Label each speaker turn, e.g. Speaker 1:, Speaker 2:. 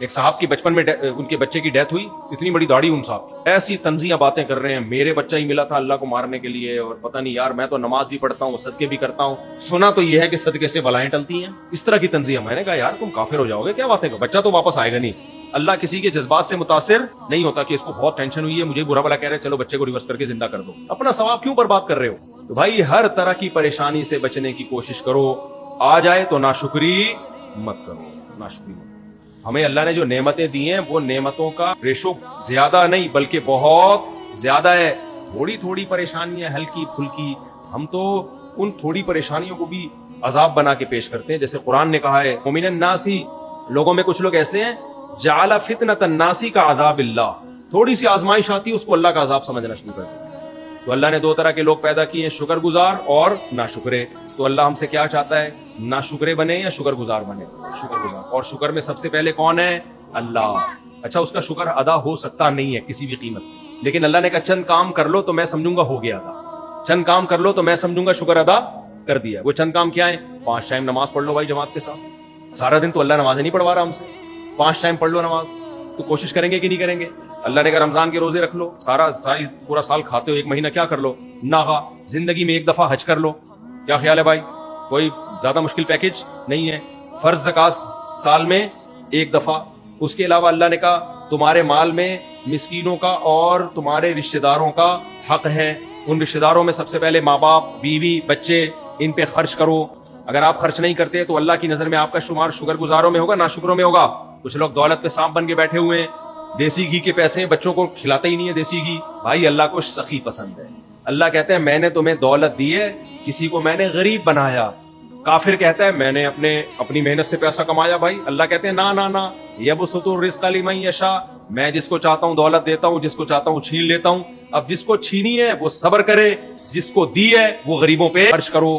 Speaker 1: ایک صاحب کی بچپن میں ان کے بچے کی ڈیتھ ہوئی, اتنی بڑی داڑھی ان صاحب کی, ایسی طنزیاں باتیں کر رہے ہیں, میرے بچہ ہی ملا تھا اللہ کو مارنے کے لیے, اور پتہ نہیں یار میں تو نماز بھی پڑھتا ہوں, صدقے بھی کرتا ہوں, سنا تو یہ ہے کہ صدقے سے بلائیں ٹلتی ہیں, اس طرح کی طنزیاں. میں نے کہا یار تم کافر ہو جاؤ گے, کیا باتیں کر, بچہ تو واپس آئے گا نہیں. اللہ کسی کے جذبات سے متاثر نہیں ہوتا کہ اس کو بہت ٹینشن ہوئی ہے, مجھے برا بلا کہہ رہے ہیں, چلو بچے کو ریورس کر کے زندہ کر دو, اپنا ثواب کیوں برباد کر رہے ہو. تو بھائی ہر طرح کی پریشانی سے بچنے کی کوشش کرو, آ جائے تو ناشکری مت کرو, ناشکری مت. ہمیں اللہ نے جو نعمتیں دی ہیں وہ نعمتوں کا ریشو زیادہ نہیں بلکہ بہت زیادہ ہے. تھوڑی تھوڑی پریشانیاں ہلکی پھلکی, ہم تو ان تھوڑی پریشانیوں کو بھی عذاب بنا کے پیش کرتے ہیں. جیسے قرآن نے کہا ہے ومن الناس, لوگوں میں کچھ لوگ ایسے ہیں جعل فتنۃ الناس کا عذاب اللہ, تھوڑی سی آزمائش آتی ہے اس کو اللہ کا عذاب سمجھنا شروع کر دیا. تو اللہ نے دو طرح کے لوگ پیدا کیے ہیں, شکر گزار اور ناشکرے. تو اللہ ہم سے کیا چاہتا ہے, ناشکرے بنے یا شکر گزار بنے؟ شکر گزار. اور شکر میں سب سے پہلے کون ہے؟ اللہ. اچھا اس کا شکر ادا ہو سکتا نہیں ہے کسی بھی قیمت, لیکن اللہ نے کہا چند کام کر لو تو میں سمجھوں گا ہو گیا ادا, چند کام کر لو تو میں سمجھوں گا شکر ادا کر دیا. وہ چند کام کیا ہیں؟ 5 ٹائم نماز پڑھ لو بھائی جماعت کے ساتھ. سارا دن تو اللہ نمازیں نہیں پڑھوا رہا ہم سے, 5 ٹائم پڑھ لو نماز. تو کوشش کریں گے کہ نہیں کریں گے؟ اللہ نے کہا رمضان کے روزے رکھ لو, پورا سال کھاتے ہو, 1 مہینہ کیا کر لو ناغا, زندگی میں 1 دفعہ حج کر لو. کیا خیال ہے بھائی؟ کوئی زیادہ مشکل پیکج نہیں ہے. فرض زکات سال میں 1 دفعہ. اس کے علاوہ اللہ نے کہا تمہارے مال میں مسکینوں کا اور تمہارے رشتہ داروں کا حق ہے. ان رشتہ داروں میں سب سے پہلے ماں باپ, بیوی, بچے, ان پہ خرچ کرو. اگر آپ خرچ نہیں کرتے تو اللہ کی نظر میں آپ کا شمار شکر گزاروں میں ہوگا, ناشکروں میں ہوگا. کچھ لوگ دولت پہ سانپ بن کے بیٹھے ہوئے ہیں, دیسی گھی کے پیسے بچوں کو کھلاتے ہی نہیں ہے دیسی گھی. بھائی اللہ کو سخی پسند ہے. اللہ کہتے ہیں میں نے تمہیں دولت دی ہے, کسی کو میں نے غریب بنایا. کافر کہتا ہے میں نے اپنی محنت سے پیسہ کمایا. بھائی اللہ کہتے ہیں نا یبسط الرزق لمن یشاء, میں جس کو چاہتا ہوں دولت دیتا ہوں, جس کو چاہتا ہوں چھین لیتا ہوں. اب جس کو چھینی ہے وہ صبر کرے, جس کو دی ہے وہ غریبوں پہ خرچ کرو.